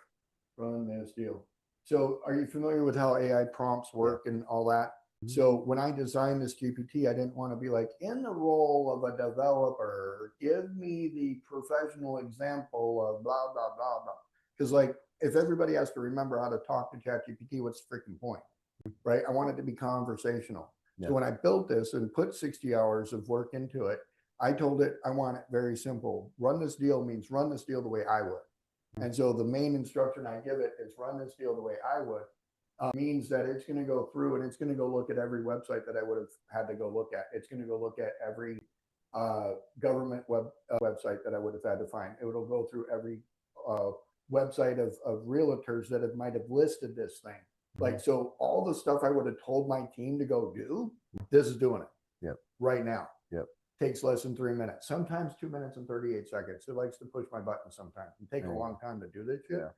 Run this deal. So are you familiar with how AI prompts work and all that? So when I designed this GPT, I didn't want to be like, in the role of a developer, give me the professional example of blah, blah, blah, blah. Because like, if everybody has to remember how to talk to ChatGPT, what's the freaking point? Right? I want it to be conversational. Yeah. So when I built this and put 60 hours of work into it, I told it, I want it very simple. Run this deal means run this deal the way I would. And so the main instruction I give it is run this deal the way I would. Means that it's going to go through and it's going to go look at every website that I would have had to go look at. It's going to go look at every government website that I would have had to find. It will go through every website of realtors that might have listed this thing. Like, so all the stuff I would have told my team to go do, this is doing it. Yep. Right now. Yep. Takes less than 3 minutes, sometimes 2 minutes and 38 seconds. It likes to push my button sometimes. It takes a long time to do this shit. Yeah.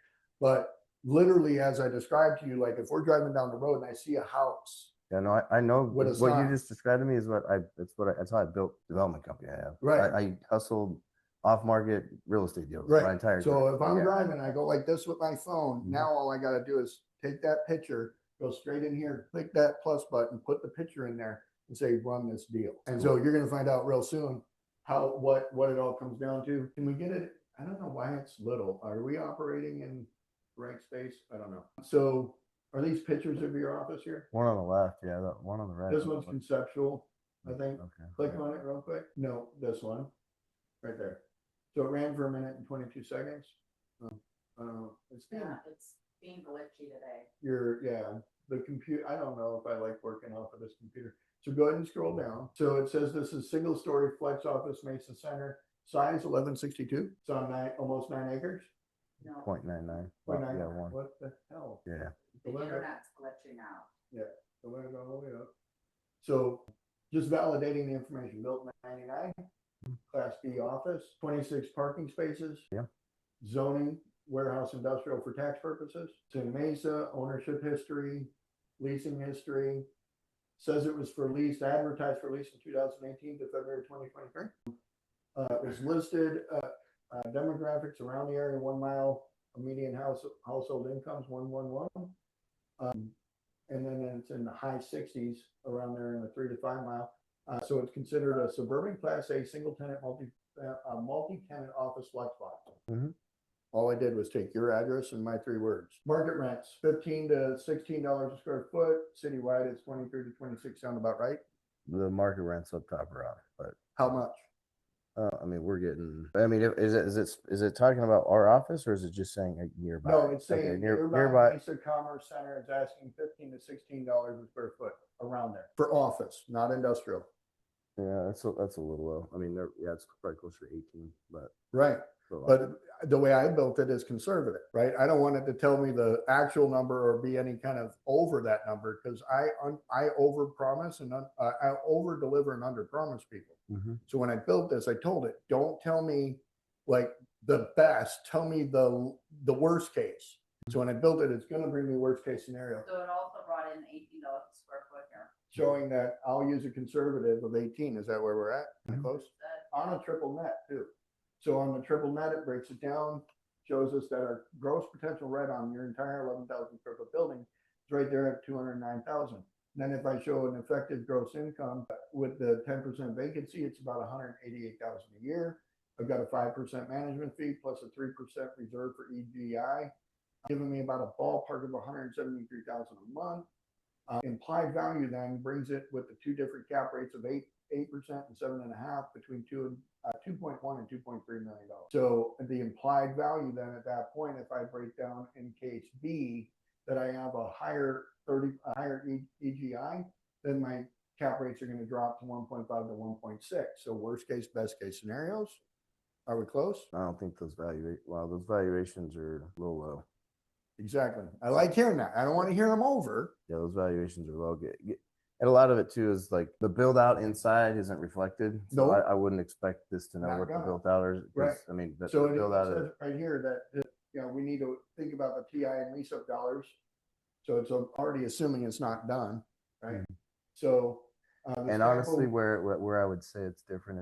But literally, as I described to you, like if we're driving down the road and I see a house, Yeah, no, I know What a what you sign. just described to me is that's how I built development company I have. Right. I hustled off market real estate deals Right. my entire So career. if I'm Yeah. driving, I go like this with my phone. Mhm. Now all I got to do is take that picture, go straight in here, click that plus button, put the picture in there, and say run this deal. And so you're going to find out real soon what it all comes down to. Can we get it? I don't know why it's little. Are we operating in rank space? I don't know. So are these pictures of your office here? One on the left, yeah, that one on the right. This one's conceptual, I think. Okay. Click yeah. on it real quick. No, this one, right there. So it ran for a minute and 22 seconds. It's being, it's being glitchy today. the computer. I don't know if I like working off of this computer. So go ahead and scroll down. So it says this is single story flex office Mesa Center, size 1162. It's on almost 9 acres. 0.99. Well, Yeah, one. what the hell? Yeah. The window- glitching out. the window all the way up. So just validating the information. Built in 99, Class B office, 26 parking spaces. Yeah. Zoning, warehouse industrial for tax purposes. It's in Mesa, ownership history, leasing history. Says it was for lease, advertised for lease in 2018 to February 2023. It was listed, demographics around the area, 1 mile, median household incomes, 111. And then it's in the high 60s around there in the 3 to 5 mile. So it's considered a suburban class A single tenant multi-tenant office flex box. Mhm. All I did was take your address and my 3 words. Market rents, $15 to $16 a square foot. Citywide, it's 23 to 26. Sound about right? The market rent's up top or off, but How much? I mean, we're getting. I mean, is it talking about our office or is it just saying like nearby? No, it's Okay, saying nearby. nearby Mesa Commerce Center is asking $15 to $16 a square foot around there for office, not industrial. Yeah, that's a little low. I mean, yeah, it's probably closer to 18, but Right. still low. But the way I built it is conservative, right? I don't want it to tell me the actual number or be any kind of over that number because I over promise and I over deliver and under promise people. Mhm. So when I built this, I told it, don't tell me like the best, tell me the worst case. So when I built it, it's going to bring me worst case scenario, So it also brought in $18 a square foot here. showing that I'll use a conservative of 18. Is that where we're at? Am I close? On a triple net too. So on the triple net, it breaks it down, shows us that our gross potential rent on your entire 11,000 square foot building is right there at 209,000. Then if I show an effective gross income with the 10% vacancy, it's about 188,000 a year. I've got a 5% management fee plus a 3% reserve for EGI, giving me about a ballpark of 173,000 a month. Implied value then brings it with the two different cap rates of 8% and 7.5 between 2.1 and $2.3 million. So the implied value then at that point, if I break down in case B that I have a higher EGI, then my cap rates are going to drop to 1.5 to 1.6. So worst case, best case scenarios. Are we close? I don't think those valuations are a little low. Exactly. I like hearing that. I don't want to hear them over. Yeah, those valuations are low. And a lot of it too is like the build out inside isn't reflected. So Nope. I wouldn't expect this to know Not what the gonna. built out is. Right. I mean, the So it build out says right here that we need to think about the TI and lease up dollars. So it's already assuming it's not done, right? Mhm. So and honestly, where I would say it's different,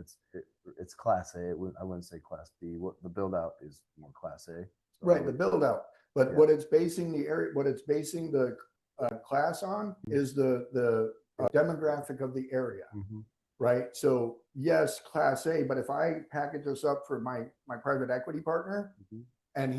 it's Class A. I wouldn't say Class B. What the build out is more Class A. So right, the build out. But Yeah. what it's basing the class on is the demographic of the area, Mhm. right? So yes, Class A, but if I package this up for my private equity partner, Mhm. and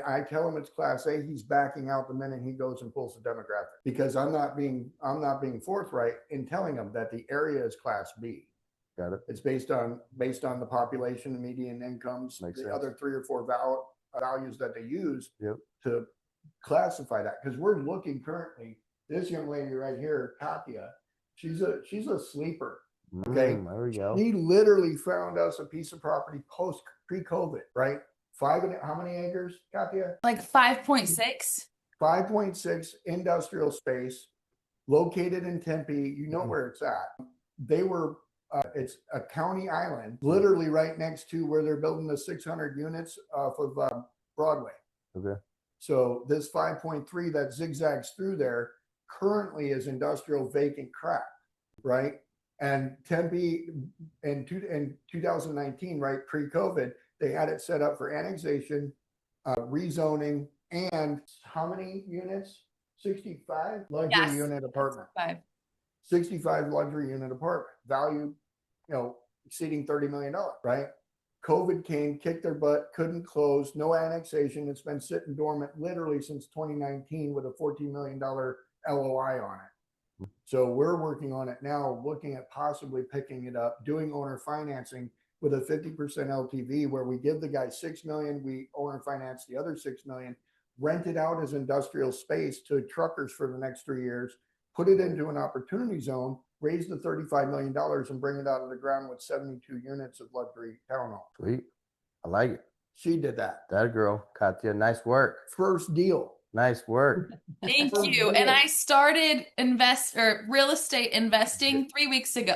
I tell him it's Class A, he's backing out the minute he goes and pulls the demographic because I'm not being forthright in telling him that the area is Class B. Got it. It's based on the population, the median incomes, Makes the sense. other 3 or 4 values that they use Yep. to classify that. Because we're looking currently, this young lady right here, Katya, she's a sleeper. Okay. There we go. She literally found us a piece of property pre-COVID, right? How many acres, Katya? Like 5.6. 5.6 industrial space located in Tempe. You know where it's at. They were, it's a county island, literally right next to where they're building the 600 units off of Broadway. Okay. So this 5.3 that zigzags through there currently is industrial vacant crap, right? And Tempe in 2019, right, pre-COVID, they had it set up for annexation, rezoning, and how many units? 65 luxury Yes. unit apartment. 5. 65 luxury unit apartment, value, exceeding $30 million, right? COVID came, kicked their butt, couldn't close, no annexation. It's been sitting dormant literally since 2019 with a $14 million LOI on it. So we're working on it now, looking at possibly picking it up, doing owner financing with a 50% LTV where we give the guy $6 million, we owner finance the other $6 million, rent it out as industrial space to truckers for the next 3 years, put it into an opportunity zone, raise the $35 million and bring it out of the ground with 72 units of luxury townhome. Sweet. I like it. She did that. That girl, Katya, nice work. First deal. Nice work. Thank you. And I started real estate investing 3 weeks ago.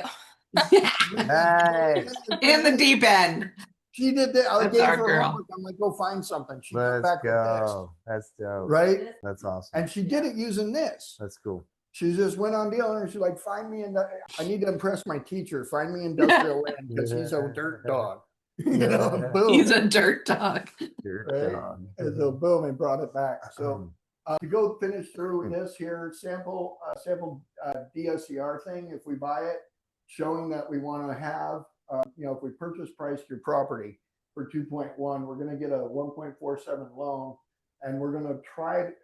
Nice. In the deep end. She did that. I That's gave our her girl. homework. I'm like, go find something. She came Let's back with this, go. That's dope. right? That's awesome. And she did it using this. That's cool. She just went on deal and she's like, find me I need to impress my teacher. Find me industrial land because he's a dirt dog. Boom. He's a dirt dog. Dirt Right? dog. And so boom, and brought it back. So to go finish through this here sample DSCR thing, if we buy it, showing that we want to have, if we purchase price your property for 2.1, we're going to get a 1.47 loan. And we're going to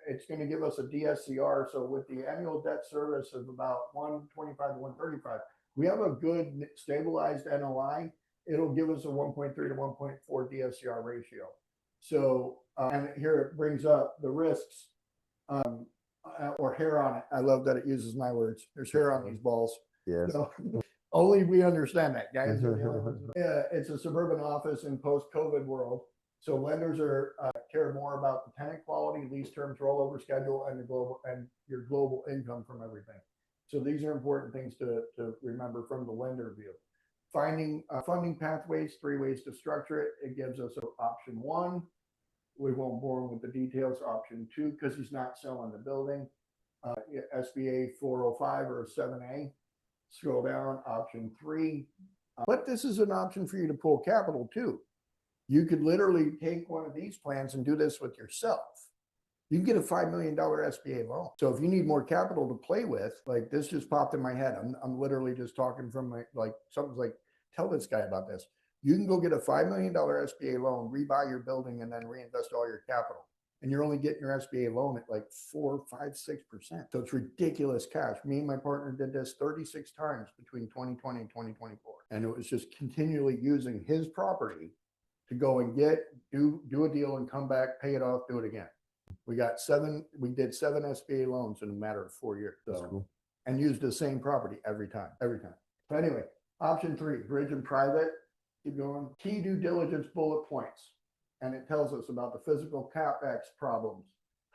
it's going to give us a DSCR. So with the annual debt service of about 125 to 135, we have a good stabilized NOI it'll give us a 1.3 to 1.4 DSCR ratio. So, and here it brings up the risks, or hair on it. I love that it uses my words. There's hair on these balls. Yes. So, only we understand that, guys. Yeah, it's a suburban office in post-COVID world. So lenders are care more about the tenant quality, lease terms, rollover schedule, and your global income from everything. So these are important things to remember from the lender view. Finding funding pathways, 3 ways to structure it. It gives us option 1. We won't bore him with the details. Option 2, because he's not selling the building, SBA 405 or a 7A. Scroll down, option 3. But this is an option for you to pull capital too. You could literally take one of these plans and do this with yourself. You can get a $5 million SBA loan. So if you need more capital to play with, like this just popped in my head. I'm literally just talking from my, like, something's like, tell this guy about this. You can go get a $5 million SBA loan, rebuy your building, and then reinvest all your capital. And you're only getting your SBA loan at like 4, 5, 6%. So it's ridiculous cash. Me and my partner did this 36 times between 2020 and 2024. And it was just continually using his property to go and do a deal and come back, pay it off, do it again. We did 7 SBA loans in a matter of 4 years. So, That's cool. And used the same property every time. So anyway, option 3, bridge and private. Keep going. Key due diligence bullet points. And it tells us about the physical CapEx problems,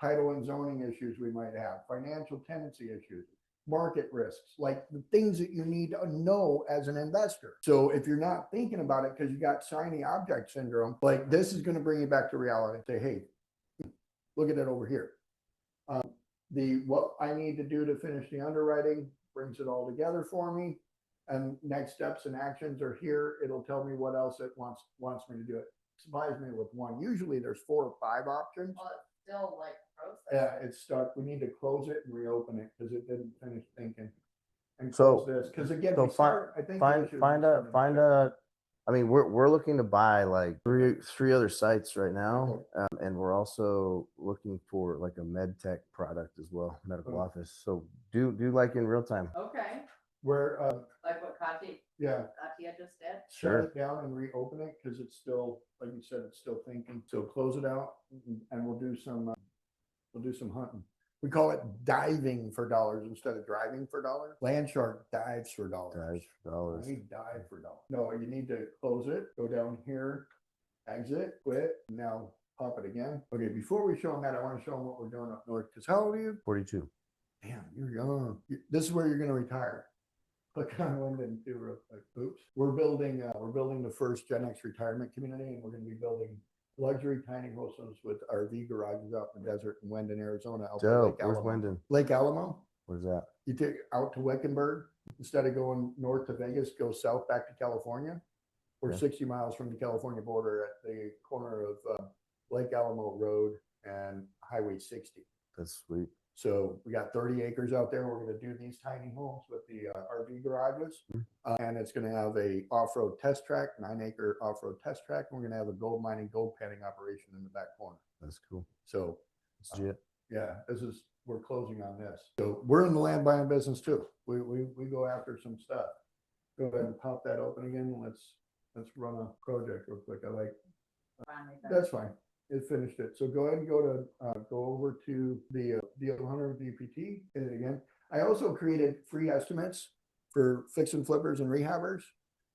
title and zoning issues we might have, financial tenancy issues, market risks, like the things that you need to know as an investor. So if you're not thinking about it because you got shiny object syndrome, like this is going to bring you back to reality. Say, hey, look at it over here. What I need to do to finish the underwriting brings it all together for me. And next steps and actions are here. It'll tell me what else it wants me to do. It supplies me with 1. Usually there's 4 or 5 options. Well, it's still like process. Yeah, it's stuck. We need to close it and reopen it because it didn't finish thinking. And So- close this because again, so we start, I think Find a. I mean, we're looking to buy like three other sites right now, and we're also looking for like a med tech product as well, medical Okay. office. So do like in real time. Okay, where like what Katia just did. Sure. shut it down and reopen it because it's still, like you said, it's still thinking. So close it out and we'll do some hunting. We call it diving for dollars instead of driving for dollars. Land shark dives for dollars. $5. We dive for dollars. No, you need to close it, go down here, exit, quit, now pop it again. Okay, before we show them that, I want to show them what we're doing up north. Because how old are you? 42. Damn, you're young. This is where you're going to retire. Click on Linden too real quick. Oops. We're building the first Gen X retirement community, and we're going to be building luxury tiny houses with RV garages out in the desert in Wendon, Arizona. Out by Dope. Lake Where's Alamo. Wendon? Lake Alamo. Where's that? You take out to Wickenburg instead of going north to Vegas, go south back to California. We're Okay. 60 miles from the California border at the corner of Lake Alamo Road and Highway 60. That's sweet. So we got 30 acres out there. We're going to do these tiny homes with the RV garages. And it's going to have a off-road test track, 9-acre off-road test track. And we're going to have a gold mining, gold panning operation in the back corner. That's cool. So That's legit. yeah, we're closing on this. So we're in the land buying business too. We go after some stuff. Go ahead and pop that open again. Let's run a project real quick. That's fine. It finished it. So go ahead and go over to the Deal Hunter VPT. And again, I also created free estimates for fix and flippers and rehabbers.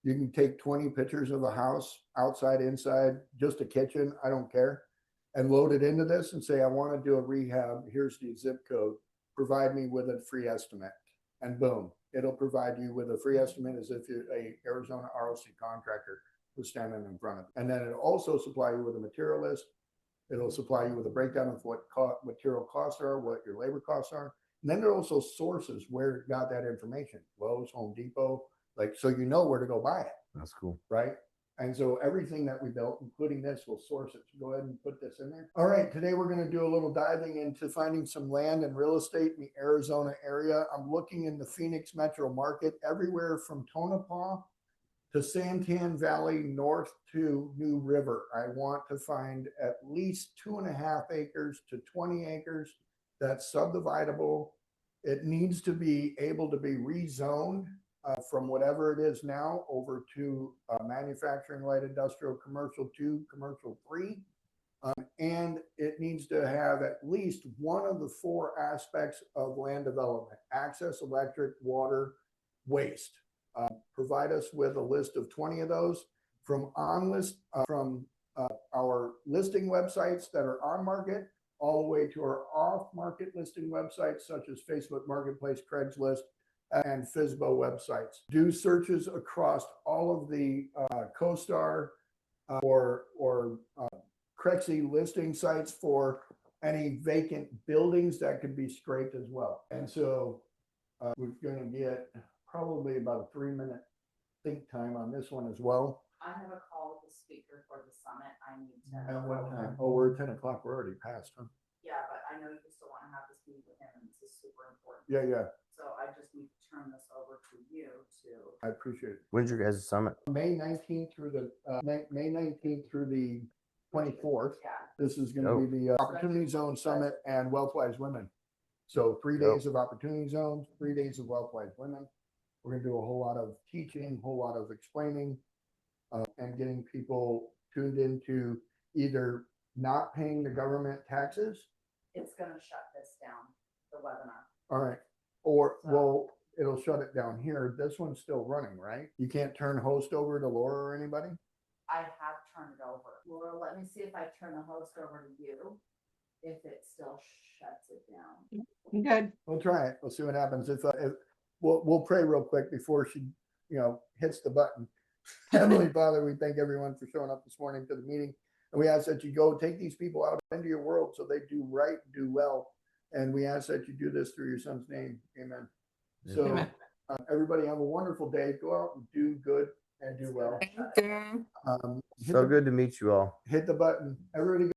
You can take 20 pictures of a house, outside, inside, just a kitchen, I don't care, and load it into this and say, I want to do a rehab. Here's the zip code. Provide me with a free estimate. And boom, it'll provide you with a free estimate as if you're a Arizona ROC contractor was standing in front of it. And then it'll also supply you with a material list. It'll supply you with a breakdown of what material costs are, what your labor costs are. And then there are also sources where it got that information. Lowe's, Home Depot, like, so you know where to go buy it, That's cool. right? And so everything that we built, including this, will source it. So go ahead and put this in there. All right, today we're going to do a little diving into finding some land and real estate in the Arizona area. I'm looking in the Phoenix metro market, everywhere from Tonopah to Santan Valley, north to New River. I want to find at least 2.5 acres to 20 acres that's subdividable. It needs to be able to be rezoned from whatever it is now over to manufacturing, light industrial, commercial 2, commercial 3. And it needs to have at least one of the 4 aspects of land development: access, electric, water, waste. Provide us with a list of 20 of those from our listing websites that are on market all the way to our off-market listing websites such as Facebook Marketplace, Craigslist, and FSBO websites. Do searches across all of the CoStar or Crexy listing sites for any vacant buildings that could be scraped as well. And so we're going to get probably about a 3-minute think time on this one as well. I have a call with the speaker for the summit. I need to. At what time? Oh, we're at 10 o'clock. We're already past, huh? Yeah, but I know you still want to have this meeting with him, and this is super important. Yeah. So I just need to turn this over to you to. I appreciate it. When's your guys' summit? May 19th through the May 19th through the 24th. Yeah. This is going to be the Opportunity Zone Summit and Wealthwise Women. So 3 days of Opportunity Zones, 3 days of Wealthwise Women. We're going to do a whole lot of teaching, a whole lot of explaining, and getting people tuned into either not paying the government taxes. It's going to shut this down, the webinar. All right. Or, well, it'll shut it down here. This one's still running, right? You can't turn host over to Laura or anybody? I have turned it over. Laura, let me see if I turn the host over to you, if it still shuts it down. Good. We'll try it. We'll see what happens. If we'll pray real quick before she, hits the button. Heavenly Father, we thank everyone for showing up this morning to the meeting. And we ask that you go take these people out into your world so they do right, do well. And we ask that you do this through your son's name. Amen. So Amen. Everybody have a wonderful day. Go out and do good and do well. Thank you. Hit So the- good to meet you all. Hit the button. Everybody